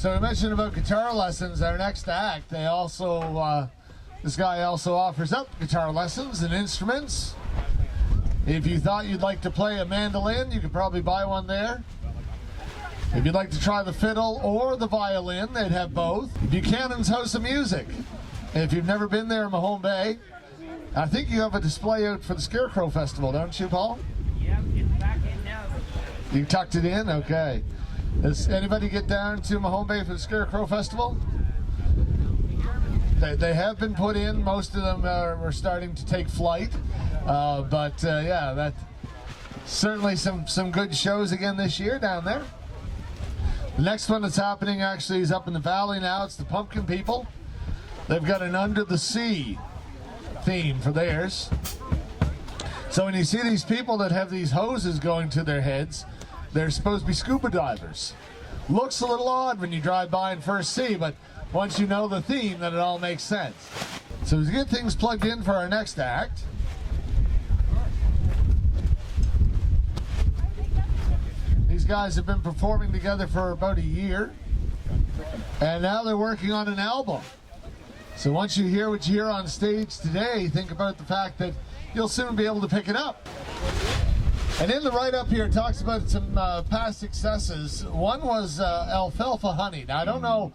So we mentioned about guitar lessons. Our next act, they also, this guy also offers up guitar lessons and instruments. If you thought you'd like to play a mandolin, you could probably buy one there. If you'd like to try the fiddle or the violin, they'd have both. Bucannan's House of Music. If you've never been there in Mahone Bay, I think you have a display out for the Scarecrow Festival, don't you, Paul? Yeah, it's back in now. You tucked it in? Okay. Does anybody get down to Mahone Bay for the Scarecrow Festival? They have been put in. Most of them are starting to take flight. Yeah, that's certainly some good shows again this year down there. The next one that's happening actually is up in the valley now. It's the Pumpkin People. They've got an Under the Sea theme for theirs. So when you see these people that have these hoses going to their heads, they're supposed to be scuba divers. Looks a little odd when you drive by and first see, but once you know the theme, then it all makes sense. So to get things plugged in for our next act, these guys have been performing together for about a year, and now they're working on an album. So once you hear what you hear on stage today, think about the fact that you'll soon be able to pick it up. And in the write-up here, it talks about some past successes. One was Alfalfa Honey. Now, I don't know,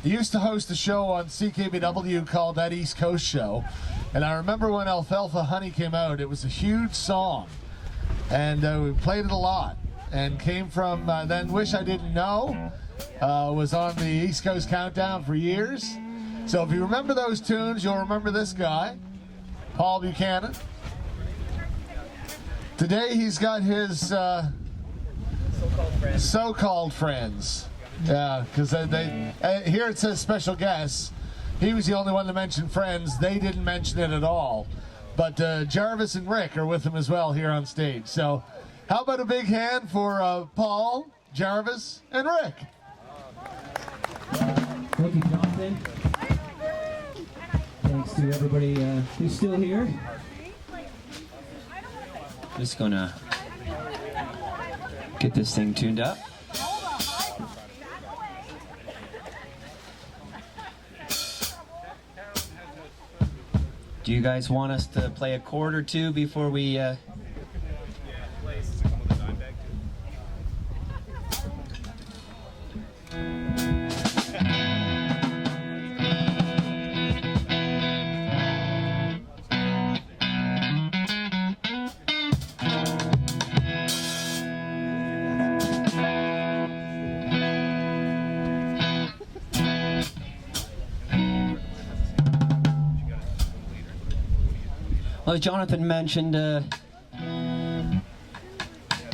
he used to host a show on CKBW called That East Coast Show. And I remember when Alfalfa Honey came out, it was a huge song. And we played it a lot. And came from then Wish I Didn't Know, was on the East Coast Countdown for years. So if you remember those tunes, you'll remember this guy, Paul Bucannan. Today he's got his so-called friends. Yeah, because here it says special guests. He was the only one to mention friends. They didn't mention it at all. But Jarvis and Rick are with him as well here on stage. So how about a big hand for Paul, Jarvis, and Rick? Thank you, Jonathan. Thanks to everybody who's still here. Just gonna get this thing tuned up. Do you guys want us to play a chord or two before we Well, as Jonathan mentioned, did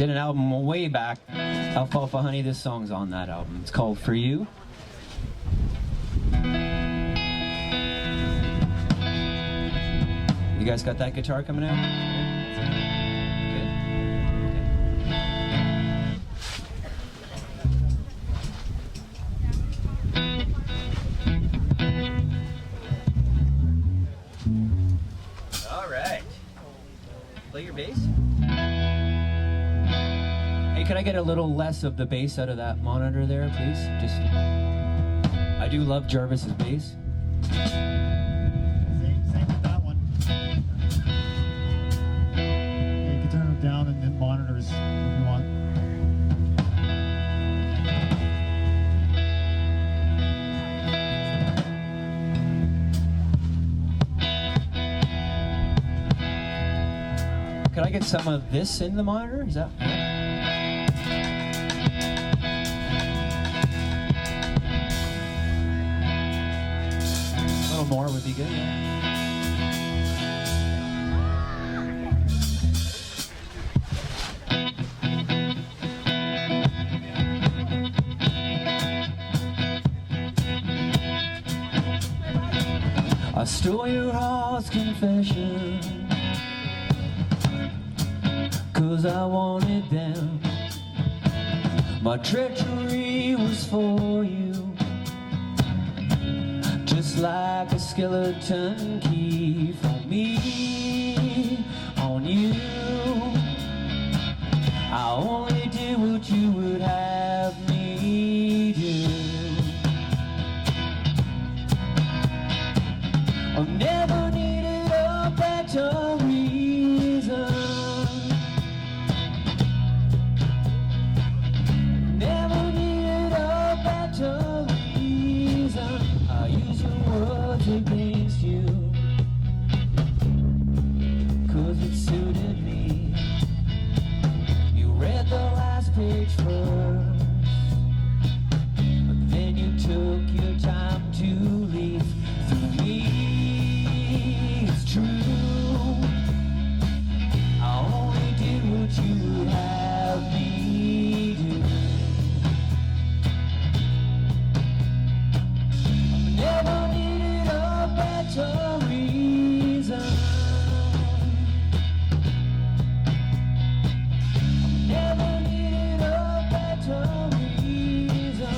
an album way back, Alfalfa Honey. This song's on that album. It's called For You. You guys got that guitar coming out? Good. Play your bass. Hey, can I get a little less of the bass out of that monitor there, please? Just, I do love Jarvis's bass. Same with that one. You can turn it down and then monitors if you want. Could I get some of this in the monitor? Is that? A little more would be good. I stole your heart's confession, 'cause I wanted them. My treachery was for you, just like a skeleton key for me on you. I only did what you would have me do. better reason. Never needed a better reason.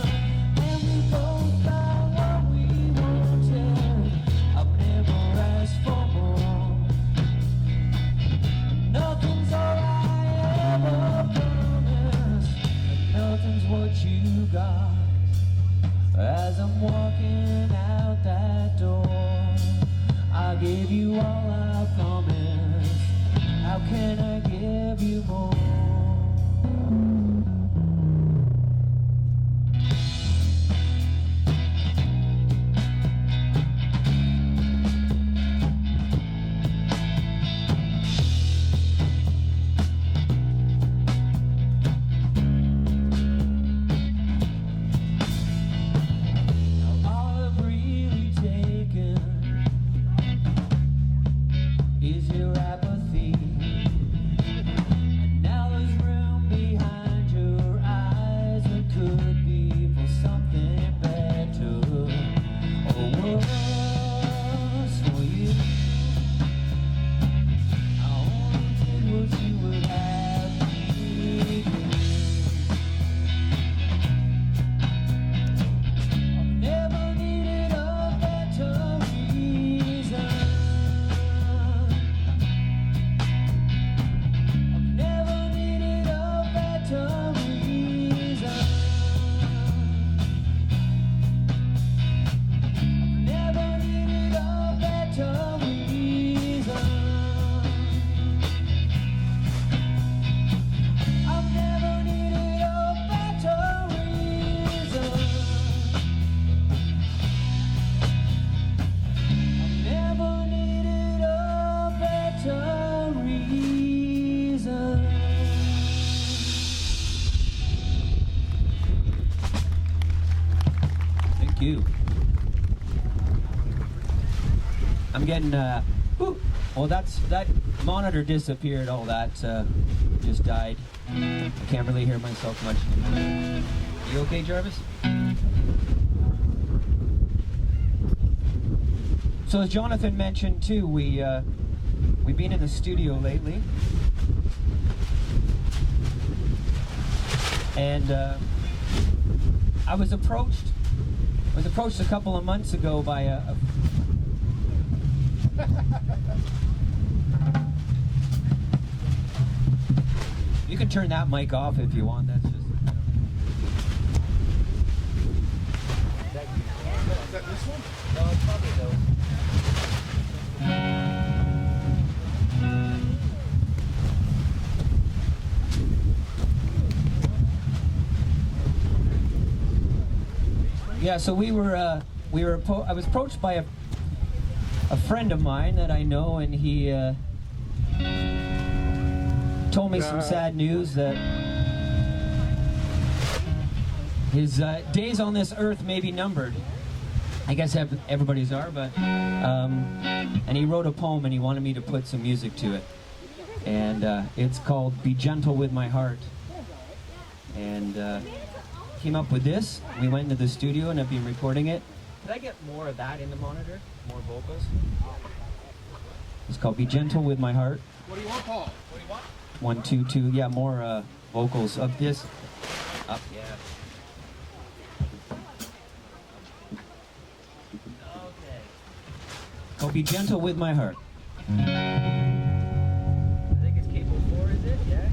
And we both got what we wanted. I've never asked for more. Nothing's all I ever promised, and nothing's what you got. As I'm walking out that door, I gave you all I promised. How can I give you more? Is your apathy, and now there's room behind your eyes that could be for something better or worse for you. I only did what you would have me do. I've never needed a better reason. You. I'm getting well, that monitor disappeared. All that just died. I can't really hear myself much anymore. You okay, Jarvis? So as Jonathan mentioned too, we've been in the studio lately, and I was approached a couple of months ago by a You can turn that mic off if you want. That's just. Is that this one? No, it's probably those. Yeah, so I was approached by a friend of mine that I know, and he told me some sad news that his days on this earth may be numbered. I guess everybody's are, but and he wrote a poem and he wanted me to put some music to it, and it's called "Be Gentle with My Heart," and came up with this. We went into the studio and I've been recording it. Did I get more of that in the monitor? More vocals? It's called "Be Gentle with My Heart." What do you want, Paul? What do you want? 1, 2, 2. Yeah, more vocals of this. Up, yeah. Okay. Called "Be Gentle with My Heart." I think it's cable 4, is it? Yeah.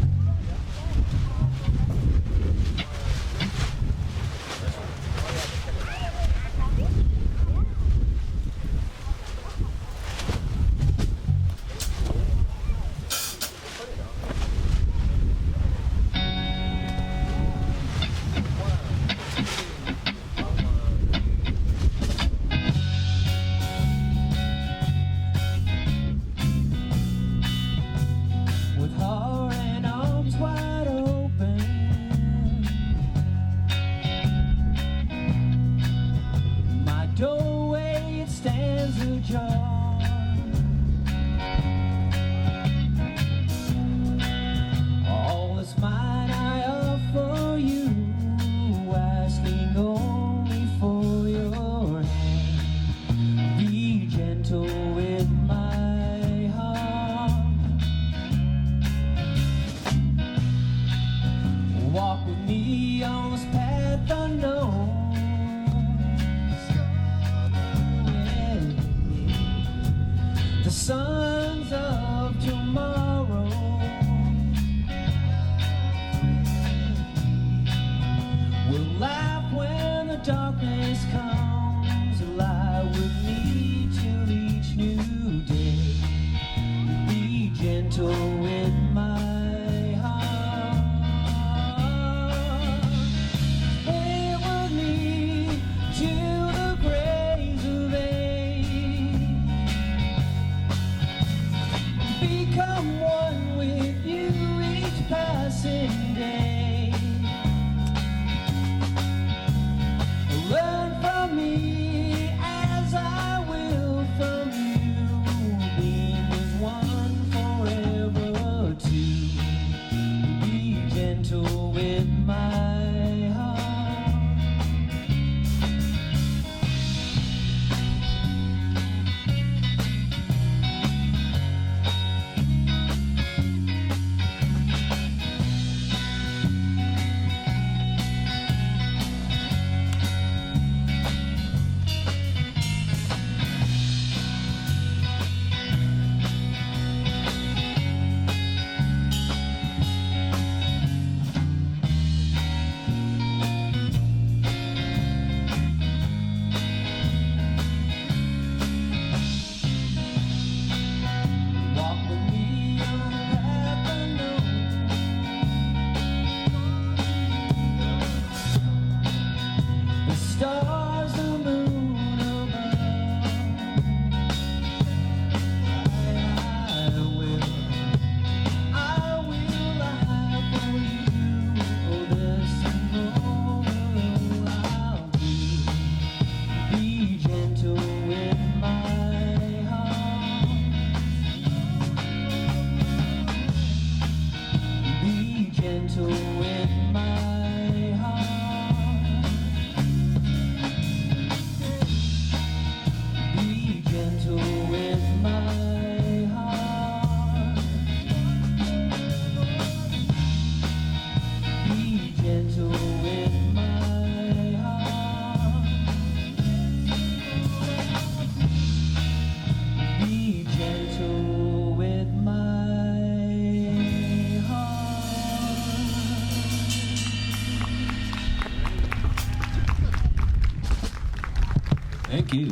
Thank you.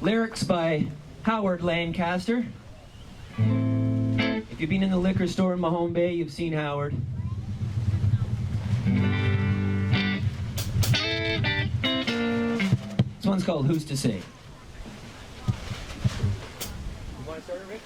Lyrics by Howard Lancaster. If you've been in the liquor store in Mahone Bay, you've seen Howard. This one's called Who's to Say? You want to start it, Rick?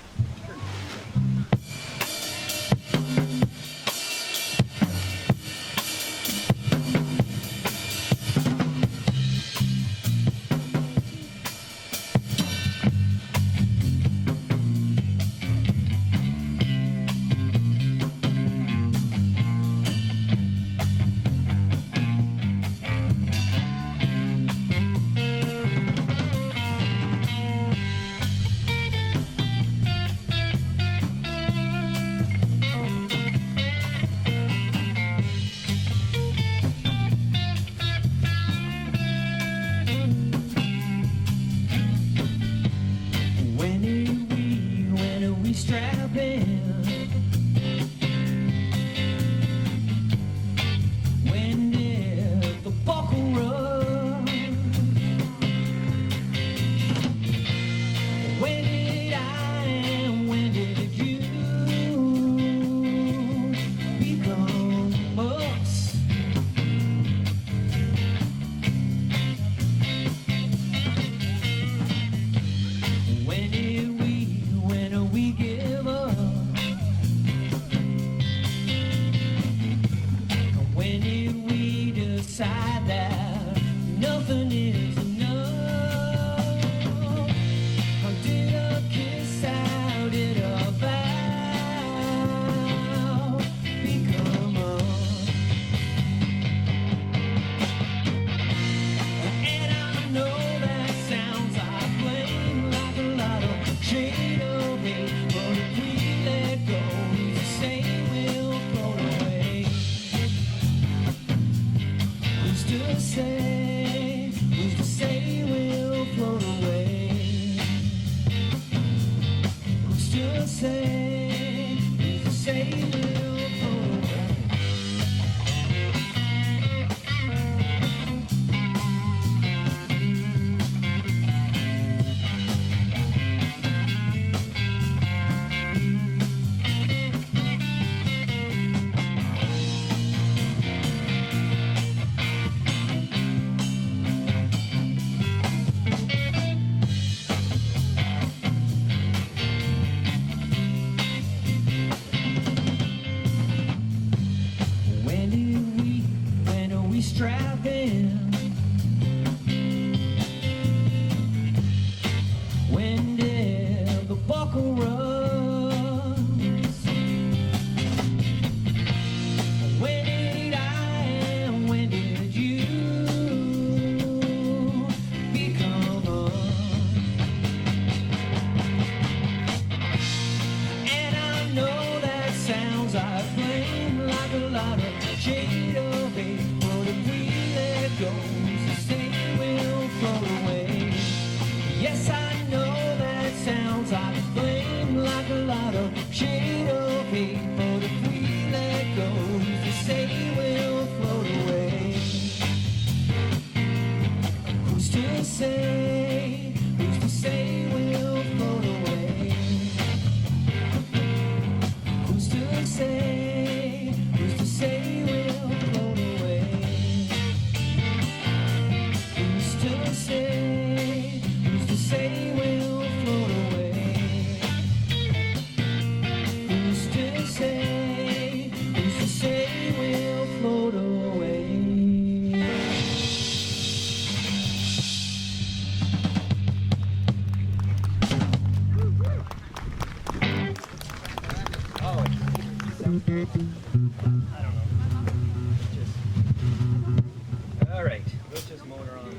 All right, let's just motor on.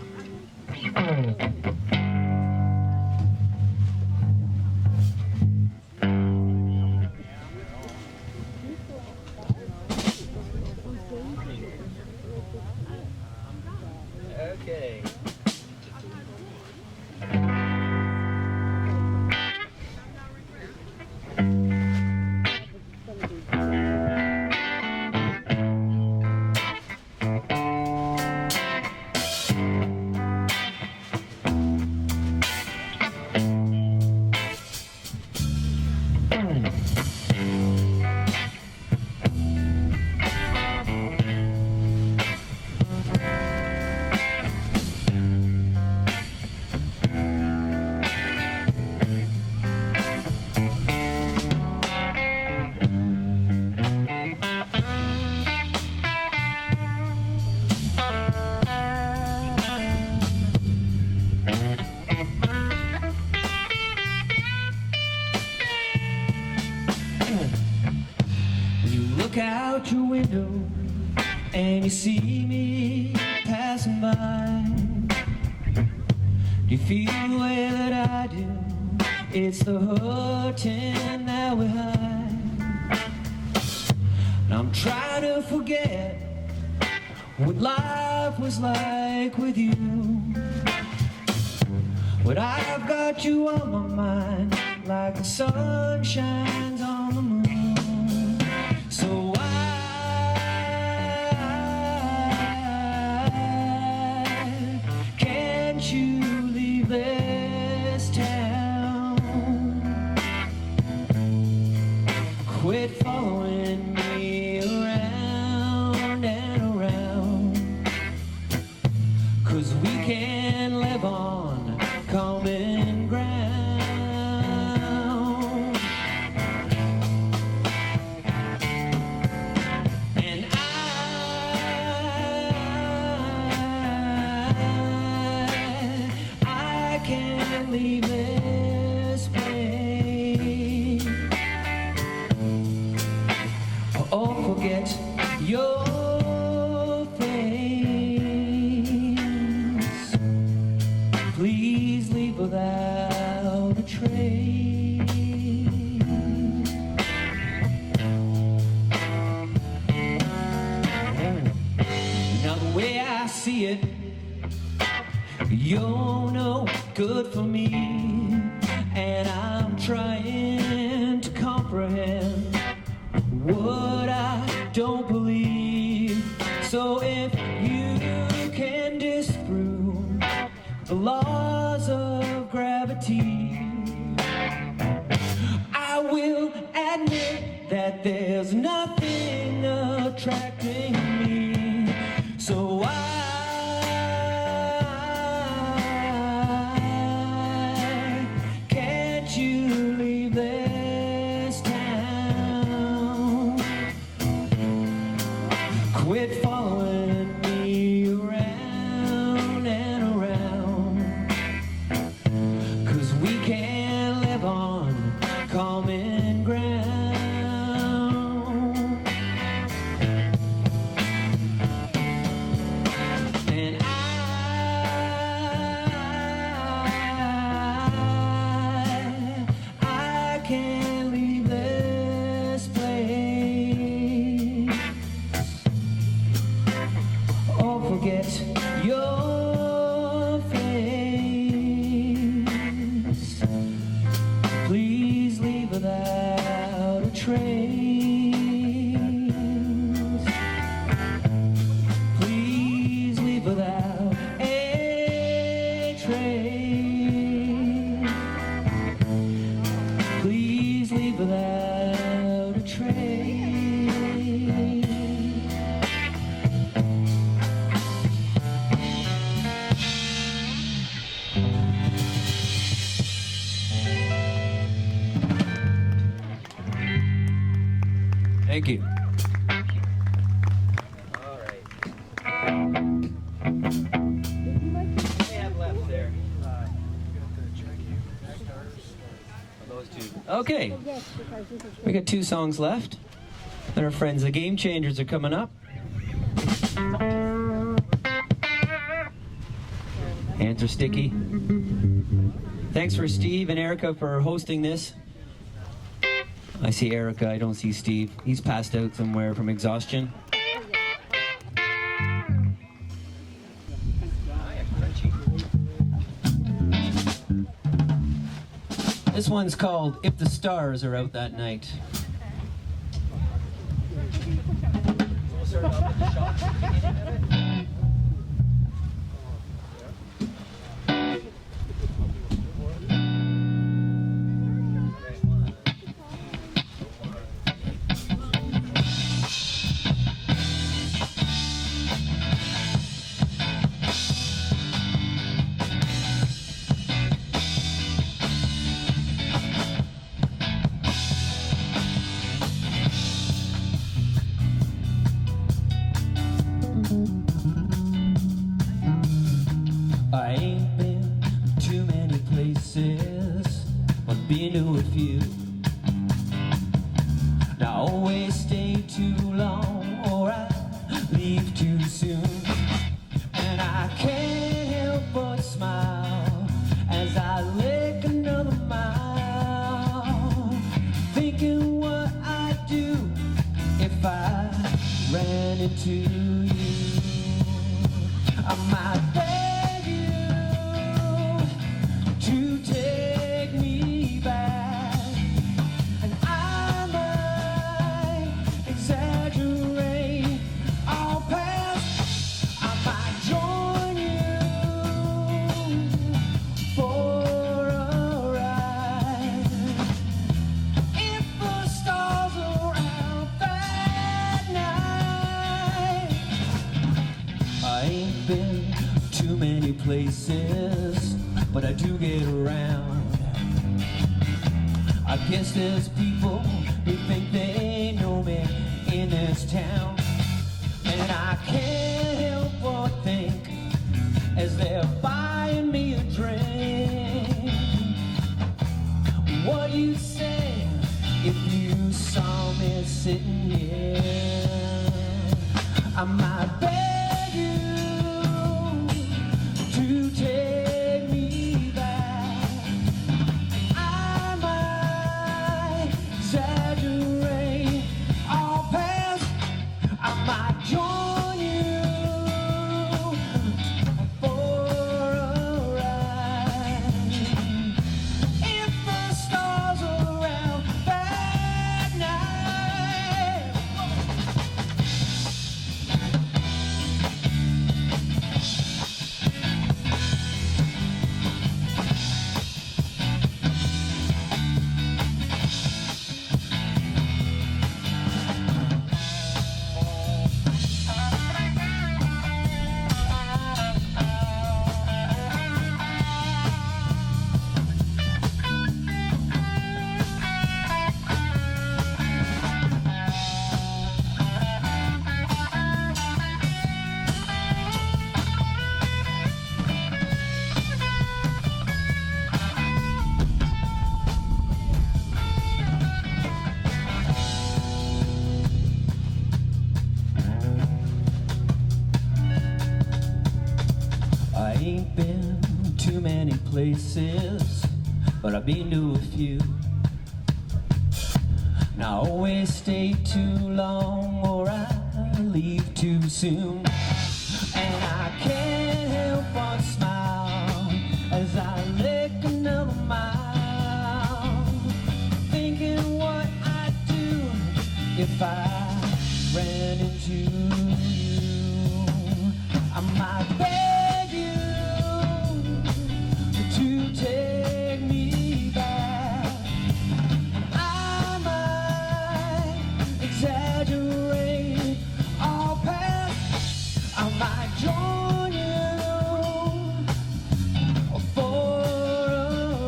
Okay. out your window and you see me passing by, do you feel the way that I do? It's the hurting that we hide. And I'm trying to forget what life was like with you, but I've got you on my mind like the sun shines on the moon. So why can't you leave this town? Quit following me around and around, 'cause we can live on common ground. And I can't leave this place or forget your face. Please leave without a trace. Now the way I see it, you're no good for me, and I'm trying to comprehend what I don't believe. So if you can disprove the laws of gravity, I will admit that there's nothing attracting me. So why can't you leave this town? Quit following me around and around, 'cause we can't live on common ground. And I can't leave this place or forget your face. Please leave without a trace. Please leave without a trace. Please leave without a trace. Thank you. All right. What do we have left there? Those two. Okay. We got 2 songs left. Then our friends, the Game Changers, are coming up. Hands are sticky. Thanks for Steve and Erica for hosting this. I see Erica, I don't see Steve. He's passed out somewhere from exhaustion. This one's called If the Stars Are Out That Night. I ain't been to too many places, but been to a few. Now always stay too long to you. I might beg you to take me back, and I might exaggerate our past. I might join you for a ride if the stars are out that night. I ain't been too many places, but I do get around. I guess there's people who think they know me in this town, and I can't help but think as they're buying me a drink, what you say if you saw me sitting here. I might beg you to take me back. I might exaggerate our past. I might join you for a ride if the stars are out that night. I ain't been too many places, but I've been to a few. Now I always stay too long or I leave too soon, and I can't help but smile as I lick another mile, thinking what I'd do if I ran into you. I might beg you to take me back. I might exaggerate our past. I might join you for a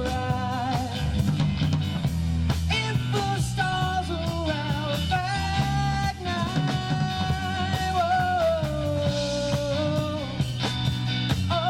ride if the stars are out that night. Whoa. Oh.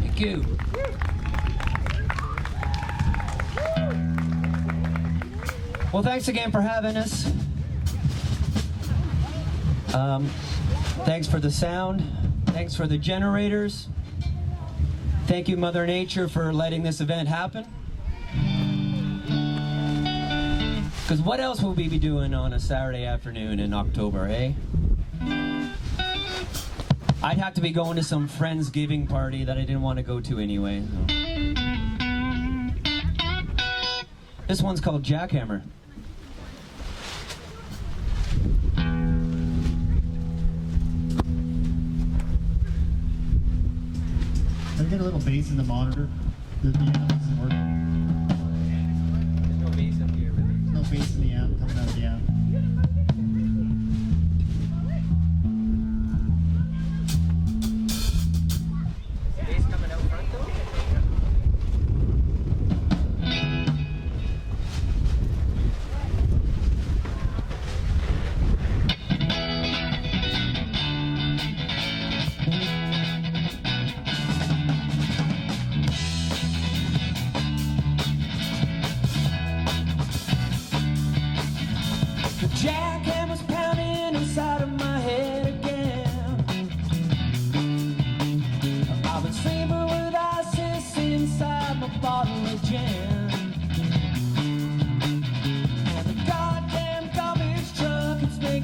Thank you. Well, thanks again for having us. Thanks for the sound. Thanks for the generators. Thank you, Mother Nature, for letting this event happen. Because what else will we be doing on a Saturday afternoon in October, eh? I'd have to be going to some Friendsgiving party that I didn't want to go to anyway. So. This one's called Jackhammer. I get a little bass in the monitor. The amp isn't working. There's no bass up here, really. There's no bass in the amp coming out of the amp. Bass coming out front though?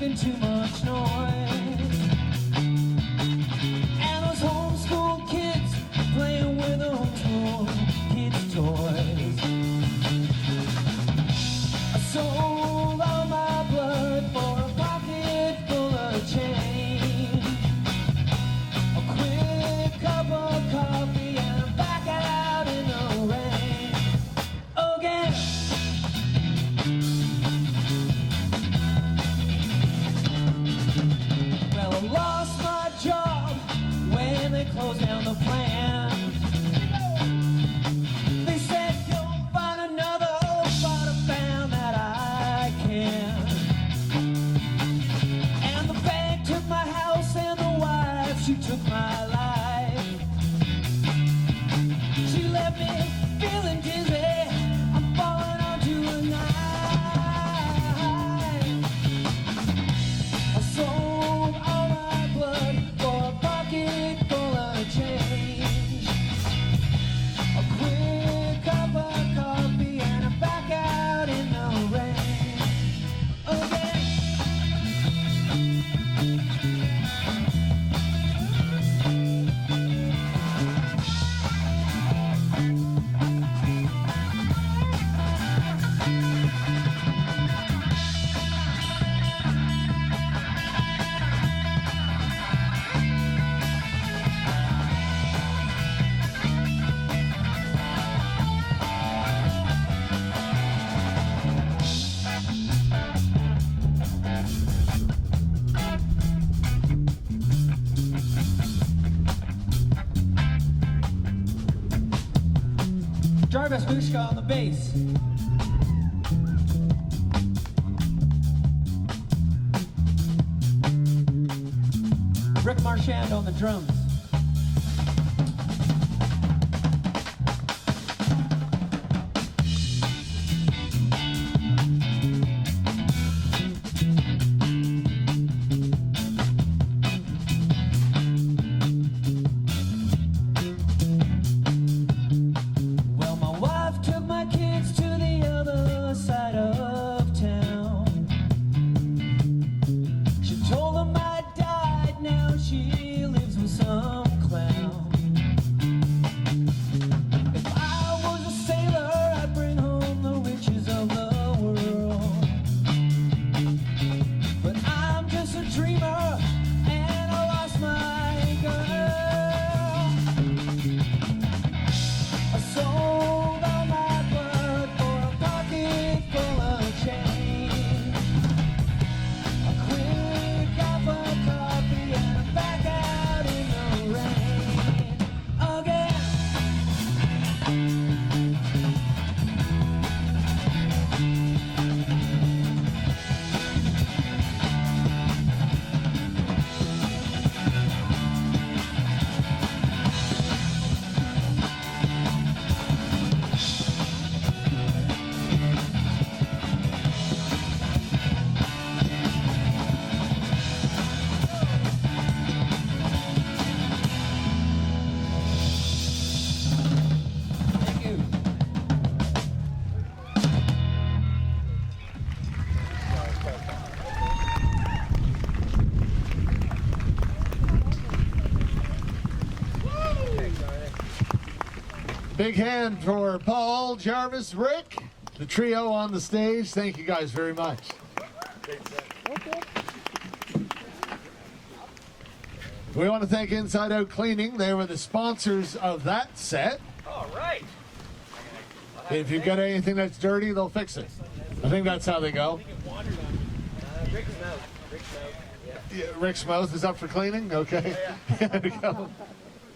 making too much noise. And those homeschool kids playing with their homeschool kids' toys. I sold all my blood for a pocket full of change. A quick cup of coffee and I'm back out in the rain again. Well, I lost my job when they closed down the plant. They said you'll find another, but I found that I can't. And the bank took my house and the wife, she took my life. She left me feeling dizzy, I'm falling onto a knife. I sold all my blood for a pocket full of change. A quick cup of coffee and I'm back out in the rain again. Jarvis Bushka on the bass. Rick Marchand on the drums. Well, my wife took my kids to the other side of town. She told them I died, now she lives with some clown. If I was a sailor, I'd bring home the riches of the world. But I'm just a dreamer, and I lost my girl. I sold all my blood for a pocket full of change. A quick cup of coffee and I'm back out in the rain again. Thank you. Big hand for Paul, Jarvis, Rick, the trio on the stage. Thank you guys very much. We want to thank Inside Out Cleaning. They were the sponsors of that set. All right. If you've got anything that's dirty, they'll fix it. I think that's how they go. Rick's mouth. Yeah, Rick's mouth is up for cleaning? Okay. There we go.